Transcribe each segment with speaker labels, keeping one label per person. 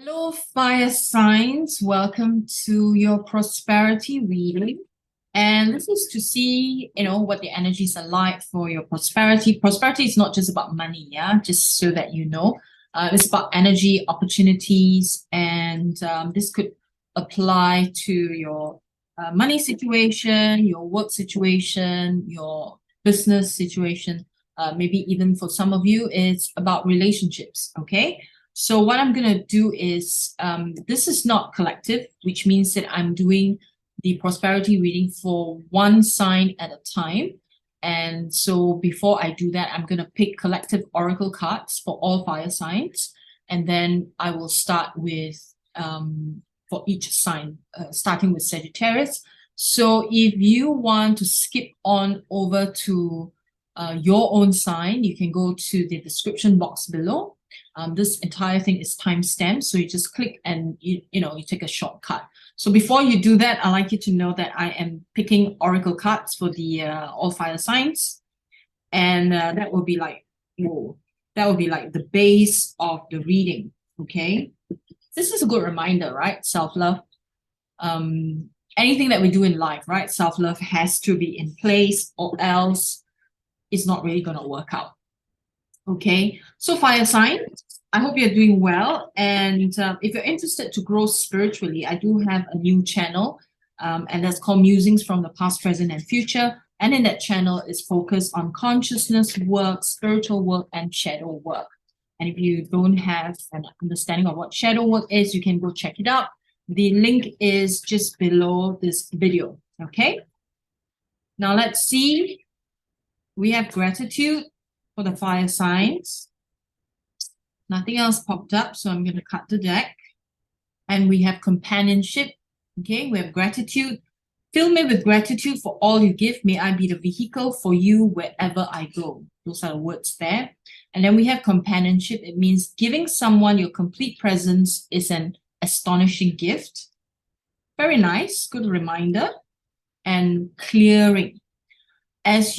Speaker 1: Hello, fire signs. Welcome to your prosperity reading. And this is to see, what the energies are like for your prosperity. Prosperity is not just about money, yeah, just so that you know. It's about energy, opportunities, and this could apply to your money situation, your work situation, your business situation. Maybe even for some of you, it's about relationships, okay? So what I'm going to do is, this is not collective, which means that I'm doing the prosperity reading for one sign at a time. And so before I do that, I'm going to pick collective oracle cards for all fire signs. And then I will start with, for each sign, starting with Sagittarius. So if you want to skip on over to your own sign, you can go to the description box below. This entire thing is timestamped, so you just click and you take a shortcut. So before you do that, I'd like you to know that I am picking oracle cards for the all fire signs, and that will be like the base of the reading. Okay, this is a good reminder, right? Self-love. Anything that we do in life, right? Self-love has to be in place, or else it's not really going to work out. Okay, so fire sign, I hope you're doing well. And if you're interested to grow spiritually, I do have a new channel, and that's called Musings from the Past, Present, and Future. And in that channel is focused on consciousness work, spiritual work, and shadow work. And if you don't have an understanding of what shadow work is, you can go check it out. The link is just below this video. Okay, now let's see. We have gratitude for the fire signs. Nothing else popped up, so I'm going to cut the deck. And we have companionship. Okay, we have gratitude. Fill me with gratitude for all you give. May I be the vehicle for you wherever I go. Those are the words there. And then we have companionship. It means giving someone your complete presence is an astonishing gift. Very nice, good reminder. And clearing. As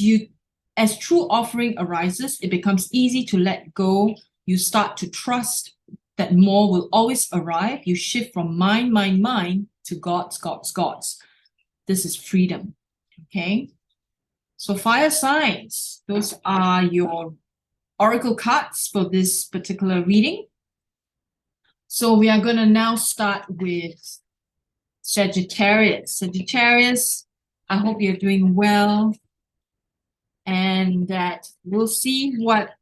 Speaker 1: true offering arises, it becomes easy to let go. You start to trust that more will always arrive. You shift from mine, mine, mine to God's, God's, God's. This is freedom. Okay. So fire signs, those are your oracle cards for this particular reading. So we are going to now start with Sagittarius. Sagittarius, I hope you're doing well. And that we'll see what,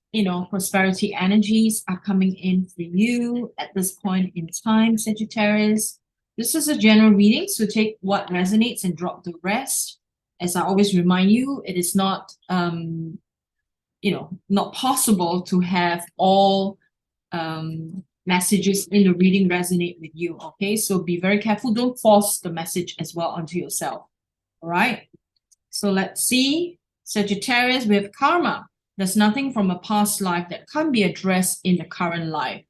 Speaker 1: prosperity energies are coming in for you at this point in time, Sagittarius. This is a general reading, so take what resonates and drop the rest. As I always remind you, it is not, not possible to have all messages in the reading resonate with you, okay? So be very careful. Don't force the message as well onto yourself, all right? So let's see. Sagittarius, we have karma. There's nothing from a past life that can't be addressed in the current life.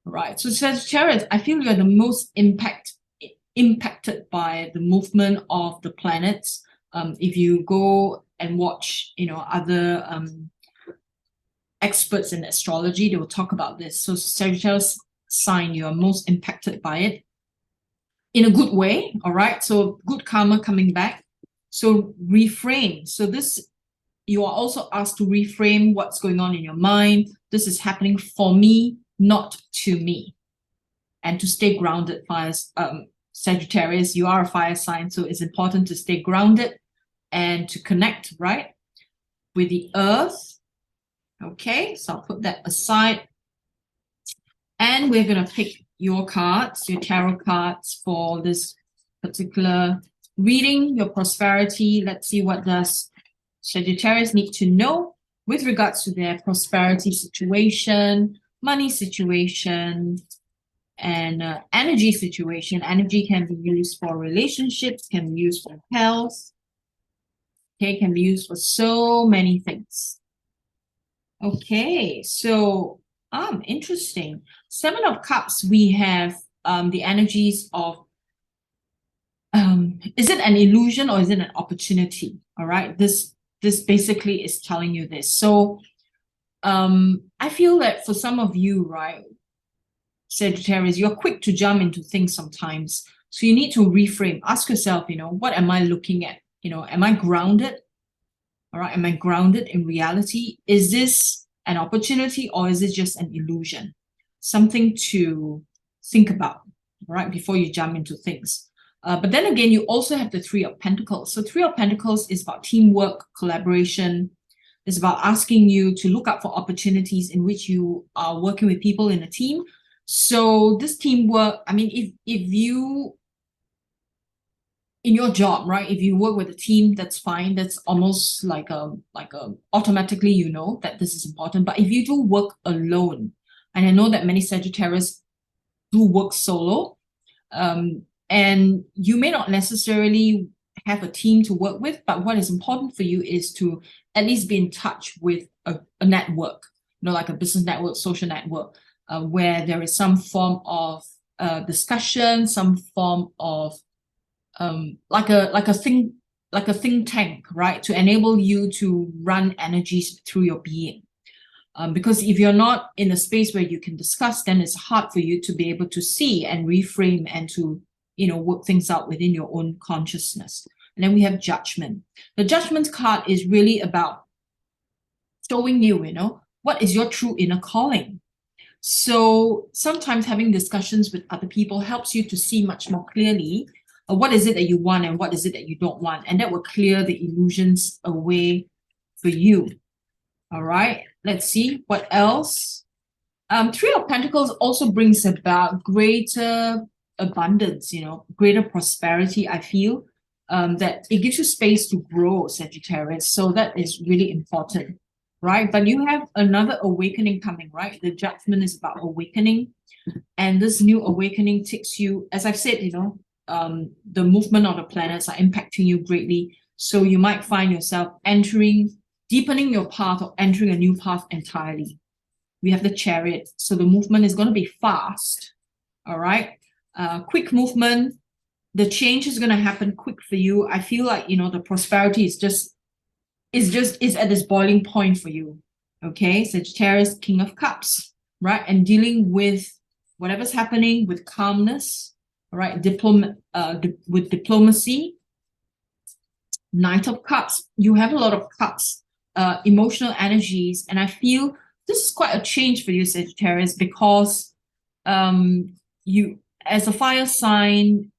Speaker 1: Right. So Sagittarius, I feel you're the most impacted by the movement of the planets. If you go and watch, other experts in astrology, they will talk about this. So Sagittarius sign, you are most impacted by it in a good way. All right. So good karma coming back. So reframe. So this, you are also asked to reframe what's going on in your mind. This is happening for me, not to me. And to stay grounded, Sagittarius, you are a fire sign, so it's important to stay grounded and to connect, right, with the earth. Okay, so I'll put that aside. And we're going to pick your cards, your tarot cards for this particular reading, your prosperity. Let's see what does Sagittarius need to know with regards to their prosperity situation, money situation, and energy situation. Energy can be used for relationships, can be used for health, okay, can be used for so many things. Okay, so interesting. Seven of Cups, we have the energies of is it an illusion or is it an opportunity? All right, this basically is telling you this. So I feel that for some of you, right, Sagittarius, you're quick to jump into things sometimes. So you need to reframe. Ask yourself, what am I looking at? Am I grounded? All right, am I grounded in reality? Is this an opportunity or is it just an illusion? Something to think about, right, before you jump into things. But then again, you also have the Three of Pentacles. So Three of Pentacles is about teamwork, collaboration. It's about asking you to look out for opportunities in which you are working with people in a team. So this teamwork, I mean, if you, in your job, right, if you work with a team, that's fine. That's almost like a automatically you know that this is important. But if you do work alone, and I know that many Sagittarius do work solo, and you may not necessarily have a team to work with, but what is important for you is to at least be in touch with a network, like a business network, social network, where there is some form of discussion, some form of like a think tank, right, to enable you to run energies through your being. Because if you're not in a space where you can discuss, then it's hard for you to be able to see and reframe and to work things out within your own consciousness. And then we have Judgment. The Judgment card is really about showing you, what is your true inner calling. So sometimes having discussions with other people helps you to see much more clearly what is it that you want and what is it that you don't want, and that will clear the illusions away for you. All right, let's see what else. Three of Pentacles also brings about greater abundance, greater prosperity. I feel that it gives you space to grow, Sagittarius. So that is really important, right? But you have another awakening coming, right? The Judgment is about awakening, and this new awakening takes you, as I've said, the movement of the planets are impacting you greatly. So you might find yourself deepening your path or entering a new path entirely. We have the Chariot. So the movement is going to be fast. All right. Quick movement. The change is going to happen quick for you. I feel like, the prosperity is at this boiling point for you. Okay. Sagittarius, King of Cups, right? And dealing with whatever's happening with calmness. All right, with diplomacy. Knight of Cups, you have a lot of cups, emotional energies, and I feel this is quite a change for you, Sagittarius, because you, as a fire sign,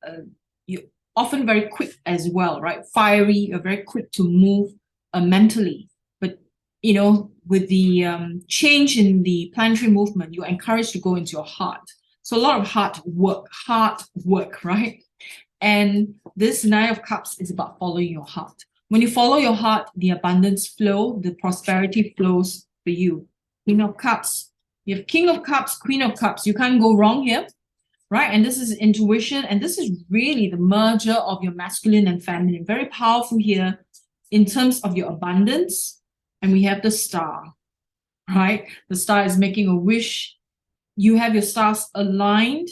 Speaker 1: you're often very quick as well, right? Fiery, you're very quick to move mentally, but with the change in the planetary movement, you're encouraged to go into your heart. So a lot of hard work, right? And this Nine of Cups is about following your heart. When you follow your heart, the abundance flow, the prosperity flows for you. King of Cups. You have King of Cups, Queen of Cups. You can't go wrong here, right? And this is intuition. And this is really the merger of your masculine and feminine. Very powerful here in terms of your abundance. And we have the Star, right? The Star is making a wish. You have your stars aligned.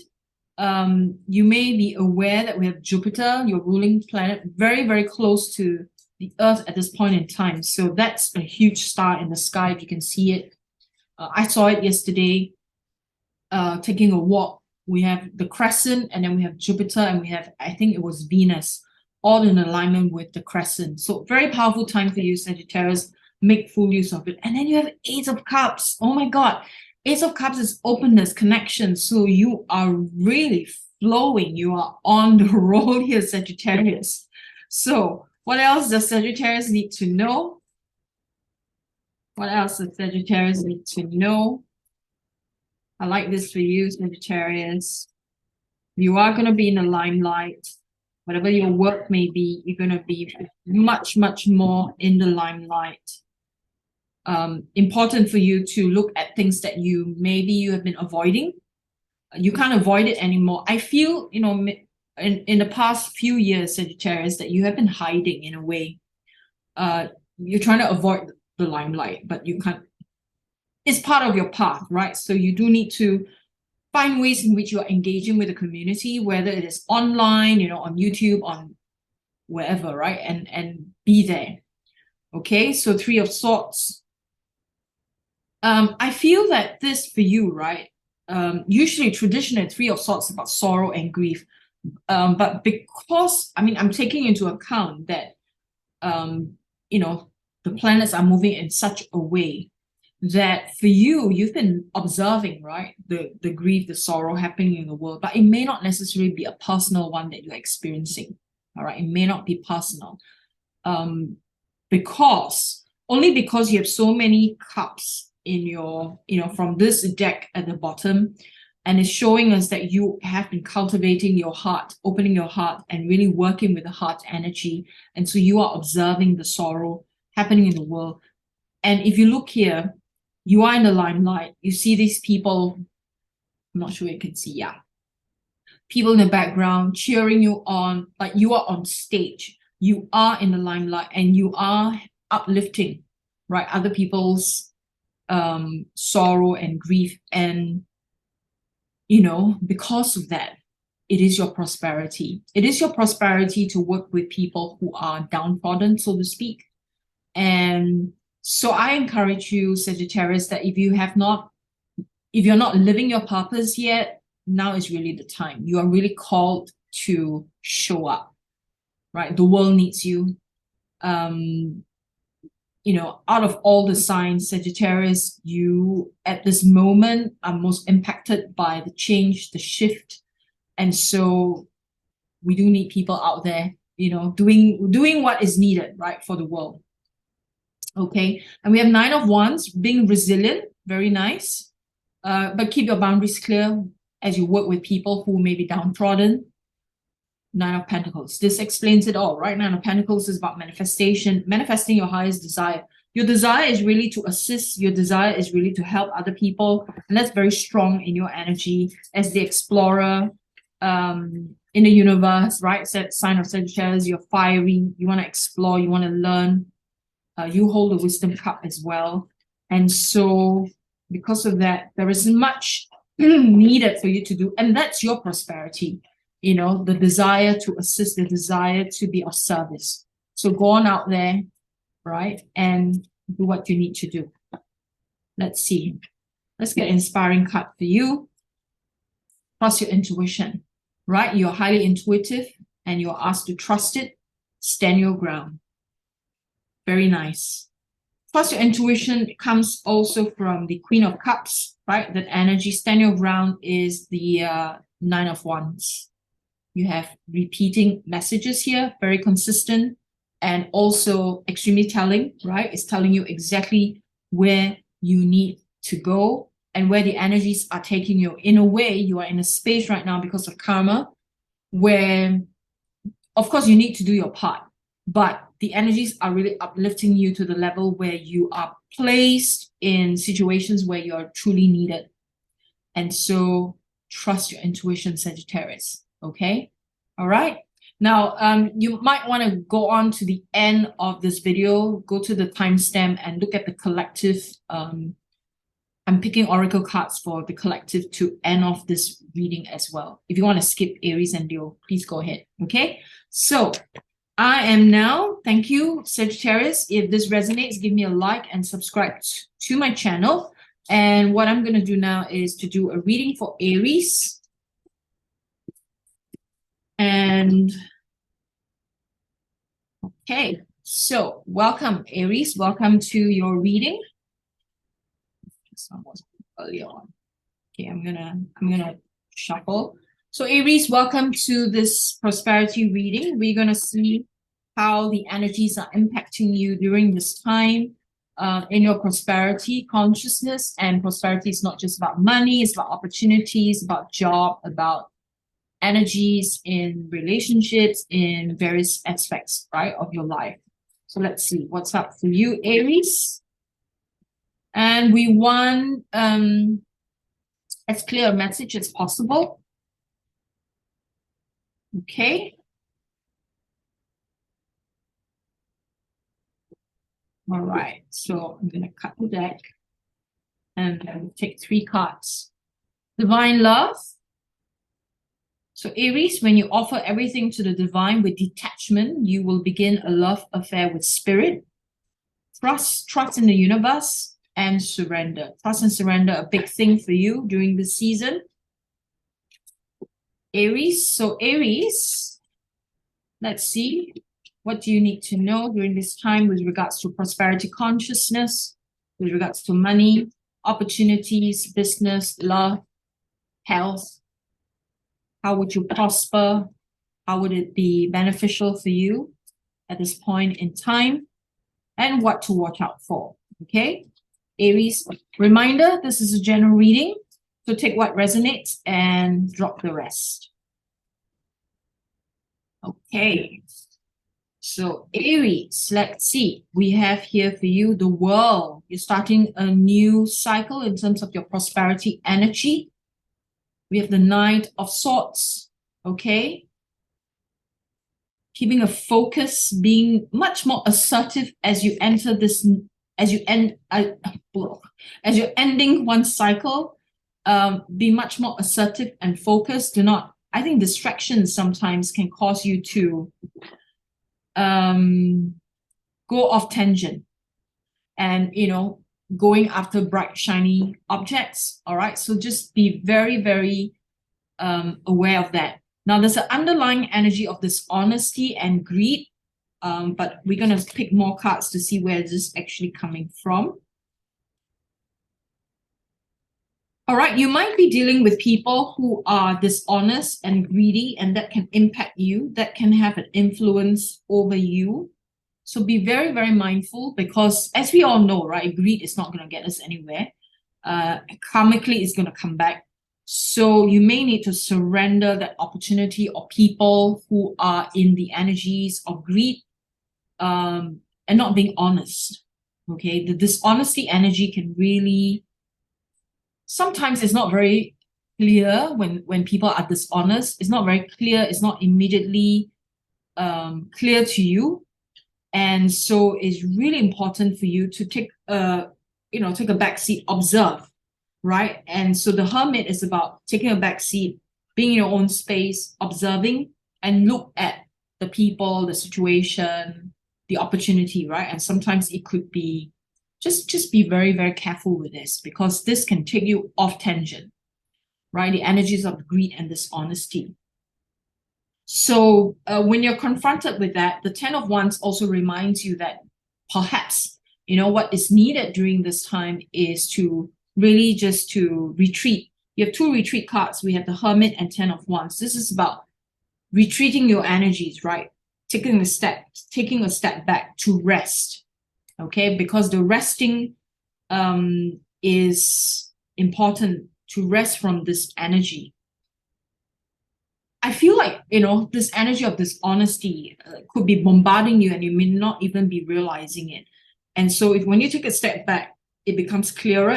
Speaker 1: You may be aware that we have Jupiter, your ruling planet, very, very close to the Earth at this point in time. So that's a huge star in the sky, if you can see it. I saw it yesterday, taking a walk. We have the crescent, and then we have Jupiter, and we have, I think it was Venus, all in alignment with the crescent. So very powerful time for you, Sagittarius. Make full use of it. And then you have Ace of Cups. Oh my God. Ace of Cups is openness, connection. So you are really flowing. You are on the roll here, Sagittarius. So what else does Sagittarius need to know? What else does Sagittarius need to know? I like this for you, Sagittarius. You are going to be in the limelight. Whatever your work may be, you're going to be much, much more in the limelight. Important for you to look at things that maybe you have been avoiding. You can't avoid it anymore. I feel, in the past few years, Sagittarius, that you have been hiding in a way. You're trying to avoid the limelight, but you can't. It's part of your path, right? So you do need to find ways in which you are engaging with the community, whether it is online, on YouTube, on wherever, right? And be there. Okay, so Three of Swords. I feel that this for you, right? usually traditionally Three of Swords about sorrow and grief. But because, I mean, I'm taking into account that, you know, the planets are moving in such a way that for you, you've been observing, right, the grief, the sorrow happening in the world, but it may not necessarily be a personal one that you're experiencing. All right, it may not be personal. Only because you have so many cups in your, from this deck at the bottom, and it's showing us that you have been cultivating your heart, opening your heart, and really working with the heart energy. And so you are observing the sorrow happening in the world. And if you look here, you are in the limelight. You see these people, I'm not sure you can see, yeah. People in the background cheering you on, like you are on stage. You are in the limelight and you are uplifting, right, other people's sorrow and grief. And, because of that, it is your prosperity. It is your prosperity to work with people who are downtrodden, so to speak. And so I encourage you, Sagittarius, that if you're not living your purpose yet, now is really the time. You are really called to show up, right? The world needs you. Out of all the signs, Sagittarius, you at this moment are most impacted by the change, the shift. And so we do need people out there, doing what is needed, right, for the world. Okay, and we have Nine of Wands, being resilient, very nice. But keep your boundaries clear as you work with people who may be downtrodden. Nine of Pentacles, this explains it all, right? Nine of Pentacles is about manifestation, manifesting your highest desire. Your desire is really to assist, your desire is really to help other people, and that's very strong in your energy as the explorer in the universe, right? Sign of Sagittarius, you're fiery, you want to explore, you want to learn. You hold the wisdom cup as well. And so because of that, there is much needed for you to do. And that's your prosperity, the desire to assist, the desire to be of service. So go on out there, right? And do what you need to do. Let's see. Let's get an inspiring card for you. Trust your intuition, right? You're highly intuitive and you're asked to trust it. Stand your ground. Very nice. Plus your intuition comes also from the Queen of Cups, right? That energy, stand your ground, is the Nine of Wands. You have repeating messages here, very consistent, and also extremely telling, right? It's telling you exactly where you need to go and where the energies are taking you. In a way, you are in a space right now because of karma where, of course, you need to do your part, but the energies are really uplifting you to the level where you are placed in situations where you're truly needed. And so trust your intuition, Sagittarius. Okay? All right. Now, you might want to go on to the end of this video, go to the timestamp and look at the collective. I'm picking oracle cards for the collective to end off this reading as well. If you want to skip Aries and Leo, please go ahead. Okay? So I am now, thank you, Sagittarius. If this resonates, give me a like and subscribe to my channel. And what I'm going to do now is to do a reading for Aries. And okay, so welcome, Aries. Welcome to your reading. This one was earlier on. Okay, I'm gonna shuffle. So Aries, welcome to this prosperity reading. We're gonna see how the energies are impacting you during this time in your prosperity consciousness. And prosperity is not just about money, it's about opportunities, about job, about energies in relationships, in various aspects, right, of your life. So let's see what's up for you, Aries. And we want as clear a message as possible. Okay. All right. So I'm going to cut the deck and take 3 cards. Divine love. So Aries, when you offer everything to the divine with detachment, you will begin a love affair with spirit. Trust in the universe. and surrender. Trust and surrender, a big thing for you during this season. Aries. So Aries, let's see. What do you need to know during this time with regards to prosperity consciousness, with regards to money, opportunities, business, love, health? How would you prosper? How would it be beneficial for you at this point in time? And what to watch out for, okay? Aries, reminder, this is a general reading, so take what resonates and drop the rest. Okay, so Aries, let's see. We have here for you the World. You're starting a new cycle in terms of your prosperity energy. We have the Knight of Swords, okay? Keeping a focus, being much more assertive as you enter this, as you're ending one cycle. Be much more assertive and focused. Do not, I think distractions sometimes can cause you to go off tangent and, you know, going after bright, shiny objects. All right. So just be very, very aware of that. Now, there's an underlying energy of dishonesty and greed, but we're going to pick more cards to see where this is actually coming from. All right, you might be dealing with people who are dishonest and greedy, and that can impact you, that can have an influence over you. So be very, very mindful, because as we all know, right, greed is not going to get us anywhere. Karmically, it's going to come back. So you may need to surrender that opportunity, or people who are in the energies of greed and not being honest. Okay, the dishonesty energy can really, sometimes it's not very clear when people are dishonest. It's not very clear. It's not immediately clear to you. And so it's really important for you to take take a back seat, observe. Right? And so the Hermit is about taking a back seat, being in your own space, observing, and look at the people, the situation, the opportunity, right? And sometimes it could be, just be very, very careful with this, because this can take you off tangent, right? The energies of greed and dishonesty. So when you're confronted with that, the Ten of Wands also reminds you that perhaps, you know, what is needed during this time is to really just to retreat. You have two retreat cards. We have the Hermit and Ten of Wands. This is about retreating your energies, right? Taking a step back to rest, okay? Because the resting is important, to rest from this energy. I feel like, you know, this energy of dishonesty could be bombarding you, and you may not even be realizing it. And so when you take a step back, it becomes clearer,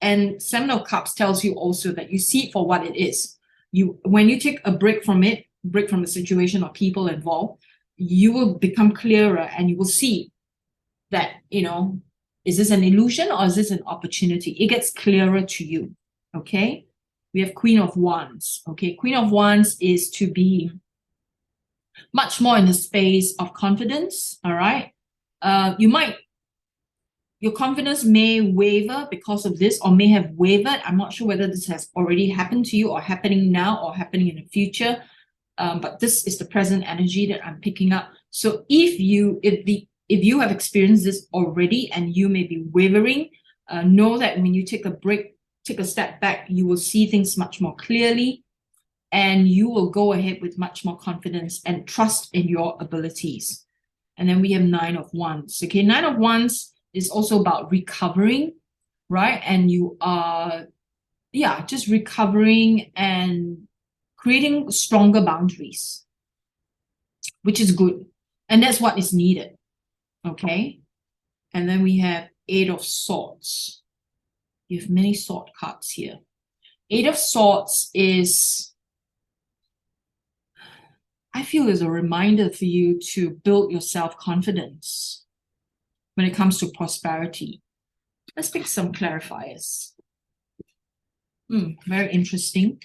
Speaker 1: and Seven of Cups tells you also that you see it for what it is. When you take a break from it, break from the situation or people involved, you will become clearer, and you will see that, you know, is this an illusion or is this an opportunity? It gets clearer to you, okay? We have Queen of Wands, okay? Queen of Wands is to be much more in the space of confidence, all right? Your confidence may waver because of this, or may have wavered. I'm not sure whether this has already happened to you, or happening now, or happening in the future. But this is the present energy that I'm picking up. So if you have experienced this already and you may be wavering, know that when you take a break, take a step back, you will see things much more clearly, and you will go ahead with much more confidence and trust in your abilities. And then we have Nine of Wands. Okay, Nine of Wands is also about recovering, right? And you are, just recovering and creating stronger boundaries, which is good. And that's what is needed, okay? And then we have Eight of Swords. You have many sword cards here. Eight of Swords is, I feel, is a reminder for you to build your self-confidence when it comes to prosperity. Let's pick some clarifiers. Very interesting.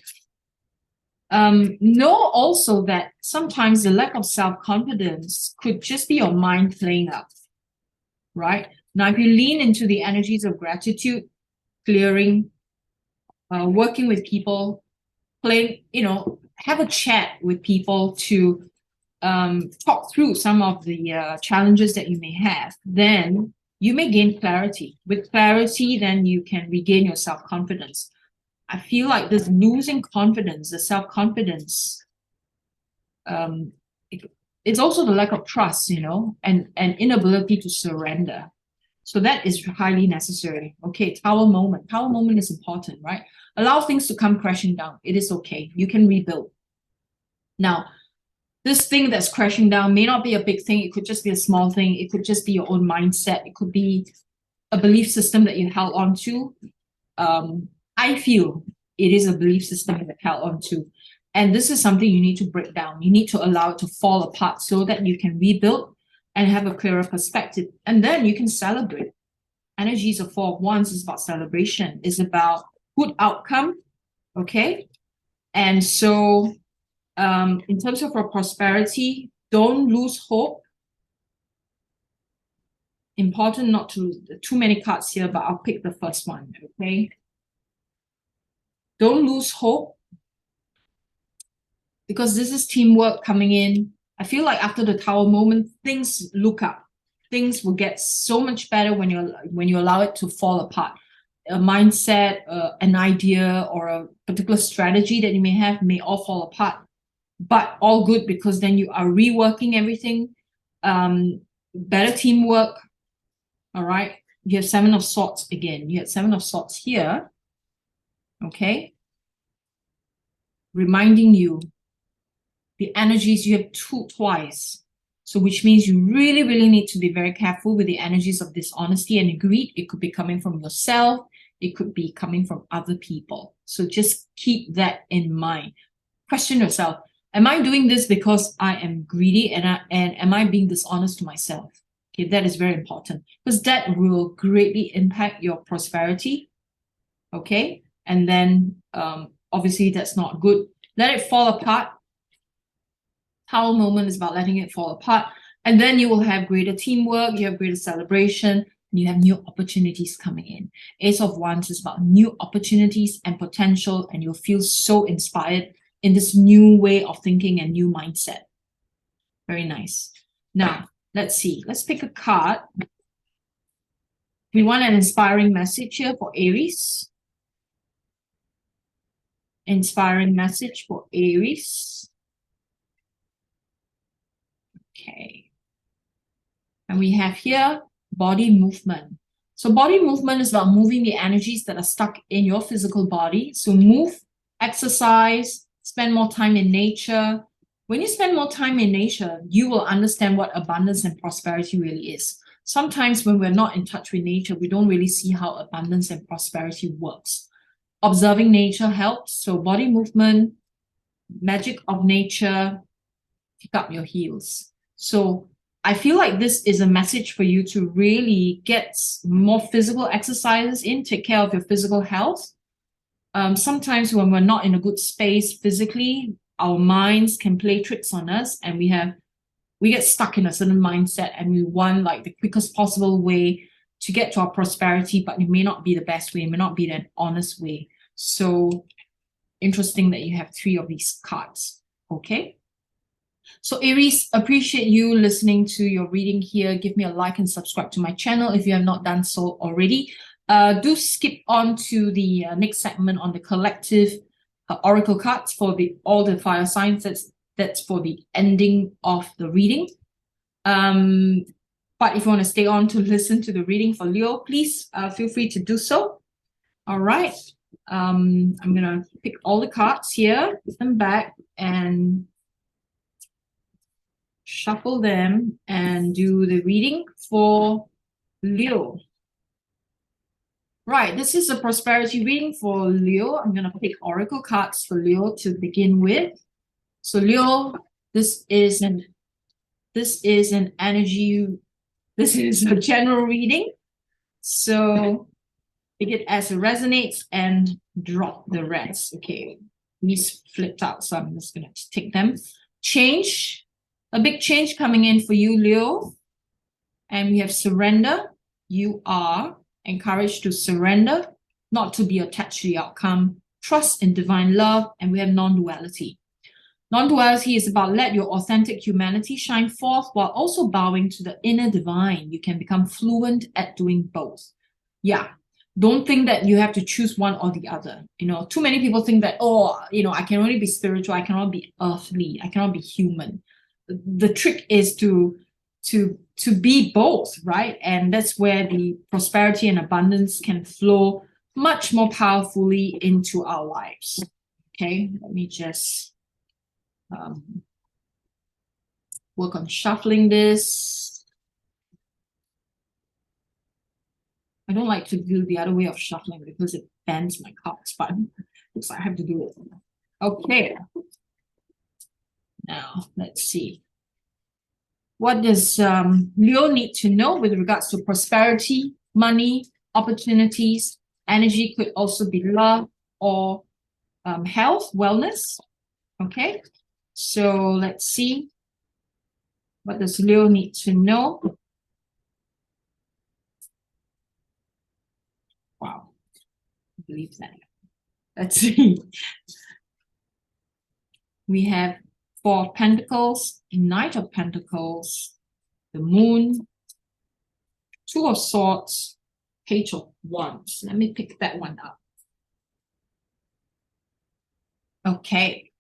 Speaker 1: Know also that sometimes the lack of self-confidence could just be your mind playing up, right? Now, if you lean into the energies of gratitude, clearing, working with people, playing, have a chat with people to talk through some of the challenges that you may have, then you may gain clarity. With clarity, then you can regain your self-confidence. I feel like this losing confidence, the self-confidence, it's also the lack of trust, and inability to surrender. So that is highly necessary. Okay, Tower moment. Tower moment is important, right? Allow things to come crashing down. It is okay. You can rebuild. Now, this thing that's crashing down may not be a big thing. It could just be a small thing. It could just be your own mindset. It could be a belief system that you held on to. I feel it is a belief system that you held on to. And this is something you need to break down. You need to allow it to fall apart so that you can rebuild and have a clearer perspective. And then you can celebrate. Energies of Four of Wands is about celebration. It's about good outcome. Okay. And so in terms of our prosperity, don't lose hope. Important not to, too many cards here, but I'll pick the first one, okay? Don't lose hope, because this is teamwork coming in. I feel like after the Tower moment, things look up. Things will get so much better when you allow it to fall apart. A mindset, an idea, or a particular strategy that you may have may all fall apart. But all good, because then you are reworking everything. Better teamwork. All right. You have Seven of Swords again. You have Seven of Swords here. Okay. Reminding you the energies you have twice. So which means you really, really need to be very careful with the energies of dishonesty and greed. It could be coming from yourself. It could be coming from other people. So just keep that in mind. Question yourself. Am I doing this because I am greedy and am I being dishonest to myself? Okay, that is very important, because that will greatly impact your prosperity. Okay, and then obviously that's not good. Let it fall apart. Tower moment is about letting it fall apart, and then you will have greater teamwork, you have greater celebration, and you have new opportunities coming in. Ace of Wands is about new opportunities and potential, and you'll feel so inspired in this new way of thinking and new mindset. Very nice. Now, let's see. Let's pick a card. We want an inspiring message here for Aries. Inspiring message for Aries. Okay. And we have here body movement. So body movement is about moving the energies that are stuck in your physical body. So move, exercise, spend more time in nature. When you spend more time in nature, you will understand what abundance and prosperity really is. Sometimes when we're not in touch with nature, we don't really see how abundance and prosperity works. Observing nature helps. So body movement, magic of nature, pick up your heels. So I feel like this is a message for you to really get more physical exercises in, take care of your physical health. Sometimes when we're not in a good space physically, our minds can play tricks on us, and we get stuck in a certain mindset, and we want like the quickest possible way to get to our prosperity, but it may not be the best way, it may not be the honest way. So interesting that you have 3 of these cards. Okay. So Aries, appreciate you listening to your reading here. Give me a like and subscribe to my channel if you have not done so already. Do skip on to the next segment on the collective oracle cards for all the fire signs. That's for the ending of the reading. But if you want to stay on to listen to the reading for Leo, please feel free to do so. All right. I'm gonna pick all the cards here, put them back, and shuffle them and do the reading for Leo. Right, this is a prosperity reading for Leo. I'm going to pick oracle cards for Leo to begin with. So Leo, this is an energy, this is a general reading. So take it as it resonates and drop the rest. Okay, these flipped out, so I'm just going to take them. Change, a big change coming in for you, Leo. And we have surrender. you are encouraged to surrender, not to be attached to the outcome, trust in divine love, and we have non-duality. Non-duality is about let your authentic humanity shine forth while also bowing to the inner divine. You can become fluent at doing both. Yeah. Don't think that you have to choose one or the other. Too many people think that, I can only be spiritual, I cannot be earthly, I cannot be human. The trick is to be both, right? And that's where the prosperity and abundance can flow much more powerfully into our lives. Okay, let me just work on shuffling this. I don't like to do the other way of shuffling because it bends my cards, but looks like I have to do it. Okay. Now, let's see. What does Leo need to know with regards to prosperity, money, opportunities? Energy could also be love or health, wellness. Okay. So let's see. What does Leo need to know? Wow. I believe that. Let's see. We have Four of Pentacles, Knight of Pentacles, the Moon, Two of Swords, Page of Wands. Let me pick that one up. Okay.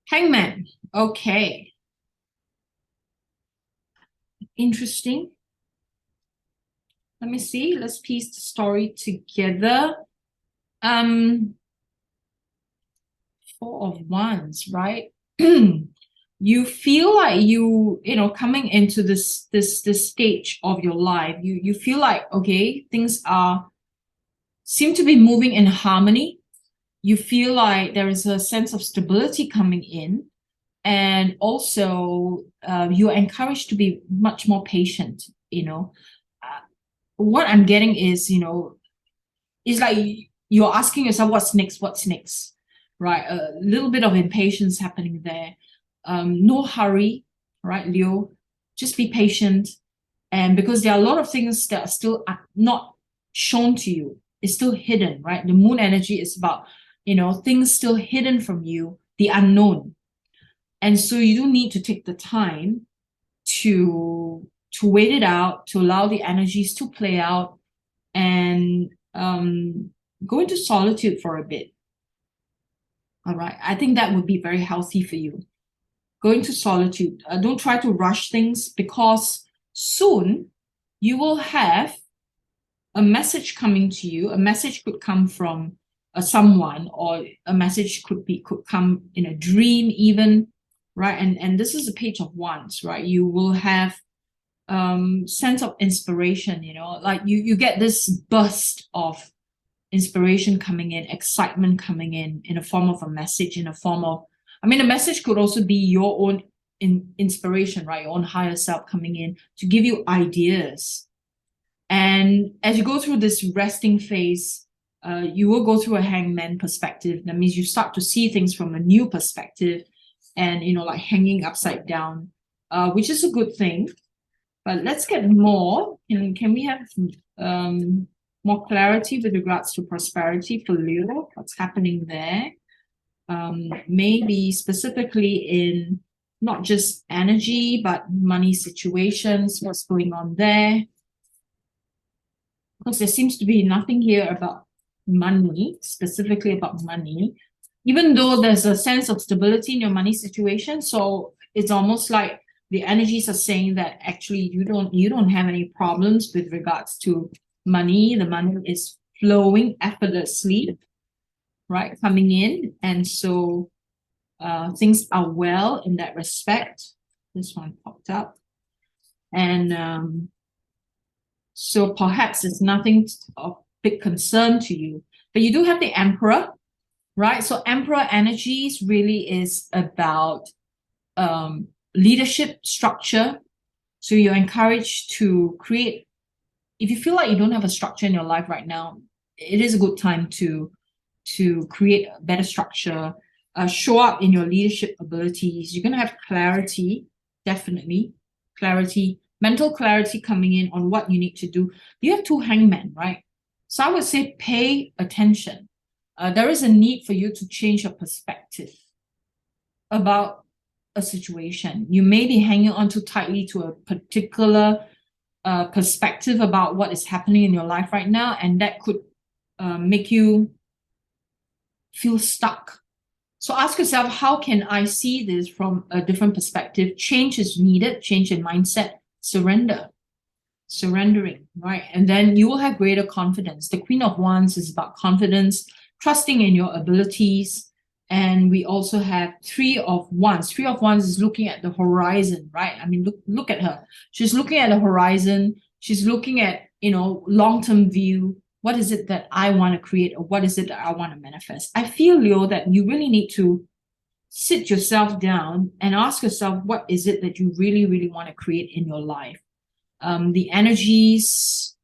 Speaker 1: Hangman. Okay. Interesting. Let me see. Let's piece the story together. Four of Wands, right? You feel like coming into this stage of your life, you feel like, okay, things seem to be moving in harmony. You feel like there is a sense of stability coming in, and also you're encouraged to be much more patient. What I'm getting is, it's like you're asking yourself, what's next, right? A little bit of impatience happening there. No hurry, right, Leo? Just be patient. And because there are a lot of things that are still not shown to you, it's still hidden, right? The moon energy is about, things still hidden from you, the unknown. And so you do need to take the time to wait it out, to allow the energies to play out, and go into solitude for a bit. All right. I think that would be very healthy for you. Go into solitude. Don't try to rush things, because soon you will have a message coming to you. A message could come from someone, or a message could come in a dream even, right? And this is a Page of Wands, right? You will have sense of inspiration, like you get this burst of inspiration coming in, excitement coming in a form of a message, in a form of, a message could also be your own inspiration, right? Your own higher self coming in to give you ideas. And as you go through this resting phase, you will go through a hangman perspective. That means you start to see things from a new perspective, and like hanging upside down, which is a good thing. But let's get more. Can we have more clarity with regards to prosperity for Leo? What's happening there? Maybe specifically in not just energy, but money situations. What's going on there? Because there seems to be nothing here about money, specifically about money, even though there's a sense of stability in your money situation. So it's almost like the energies are saying that actually you don't have any problems with regards to money. The money is flowing effortlessly, right, coming in. And so things are well in that respect. This one popped up. And so perhaps it's nothing of big concern to you. But you do have the Emperor, right? So Emperor energies really is about leadership structure. So you're encouraged to create. If you feel like you don't have a structure in your life right now, it is a good time to create a better structure, show up in your leadership abilities. You're going to have clarity, definitely clarity mental clarity coming in on what you need to do. You have two hangmen, right? So I would say pay attention. There is a need for you to change your perspective about a situation. You may be hanging on too tightly to a particular perspective about what is happening in your life right now, and that could make you feel stuck. So ask yourself, how can I see this from a different perspective? Change is needed, change in mindset, surrendering, right? And then you will have greater confidence. The Queen of Wands is about confidence, trusting in your abilities. And we also have Three of Wands. Three of Wands is looking at the horizon, right? I mean, look at her. She's looking at the horizon. She's looking at, long-term view. What is it that I want to create, or what is it that I want to manifest? I feel, Leo, that you really need to sit yourself down and ask yourself, what is it that you really, really want to create in your life? The energies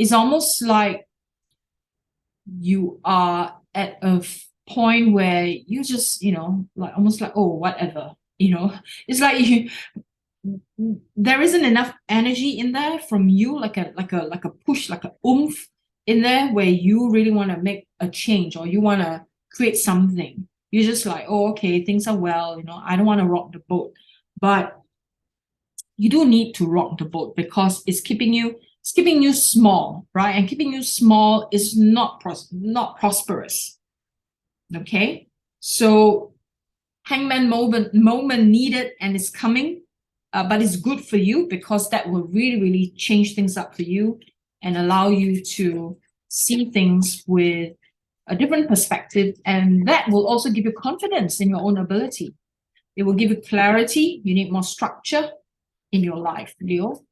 Speaker 1: is almost like you are at a point where you just, like almost like, oh, whatever, it's like there isn't enough energy in there from you, like a push, like a oomph in there where you really want to make a change or you want to create something. You're just like, oh, okay, things are well, I don't want to rock the boat. But you do need to rock the boat because it's keeping you small, right? And keeping you small is not prosperous. Okay, so hangman moment needed, and it's coming, but it's good for you because that will really, really change things up for you and allow you to see things with a different perspective, and that will also give you confidence in your own ability. It will give you clarity. You need more structure in your life, Leo,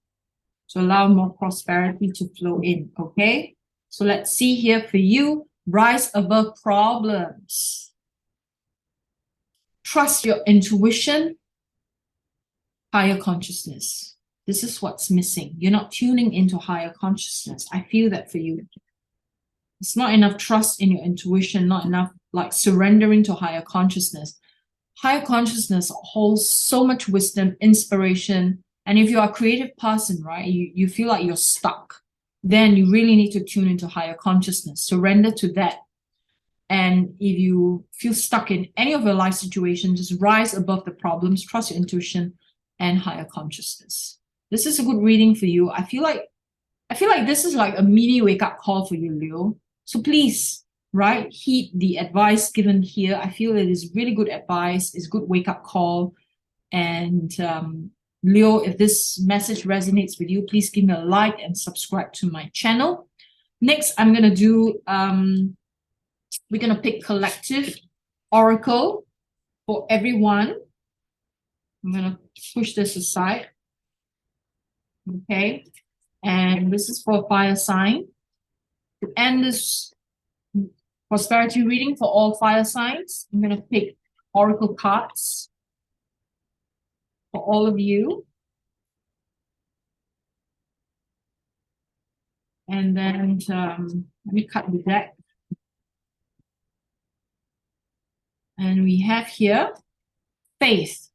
Speaker 1: to allow more prosperity to flow in. Okay, so let's see here for you. Rise above problems. Trust your intuition, higher consciousness. This is what's missing. You're not tuning into higher consciousness. I feel that for you. It's not enough trust in your intuition, not enough like surrendering to higher consciousness. Higher consciousness holds so much wisdom, inspiration. And if you're a creative person, right, you feel like you're stuck, then you really need to tune into higher consciousness. Surrender to that. And if you feel stuck in any of your life situations, just rise above the problems, trust your intuition and higher consciousness. This is a good reading for you. I feel like this is like a mini wake-up call for you, Leo. So please, right, heed the advice given here. I feel it is really good advice. It's a good wake-up call. And Leo, if this message resonates with you, please give me a like and subscribe to my channel. Next, I'm going to do, we're going to pick collective oracle for everyone. I'm going to push this aside. Okay. And this is for fire sign. To end this prosperity reading for all fire signs, I'm going to pick oracle cards for all of you. And then let me cut the deck. And we have here faith.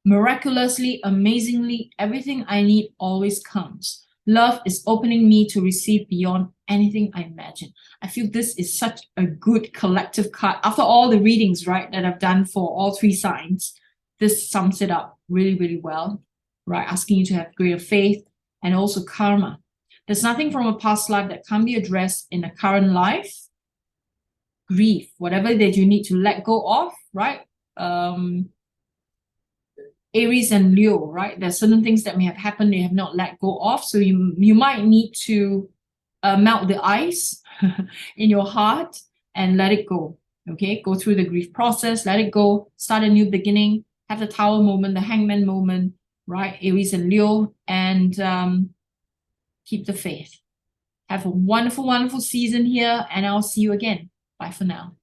Speaker 1: Miraculously, amazingly, everything I need always comes. Love is opening me to receive beyond anything I imagine. I feel this is such a good collective card. After all the readings, right, that I've done for all three signs, this sums it up really, really well, right? Asking you to have greater faith and also karma. There's nothing from a past life that can't be addressed in a current life. Grief, whatever that you need to let go of, right? Aries and Leo, right? There's certain things that may have happened they have not let go of. So you might need to melt the ice in your heart and let it go. Okay, go through the grief process, let it go, start a new beginning, have the Tower moment, the Hangman moment, right? Aries and Leo, and keep the faith. Have a wonderful, wonderful season here, and I'll see you again. Bye for now.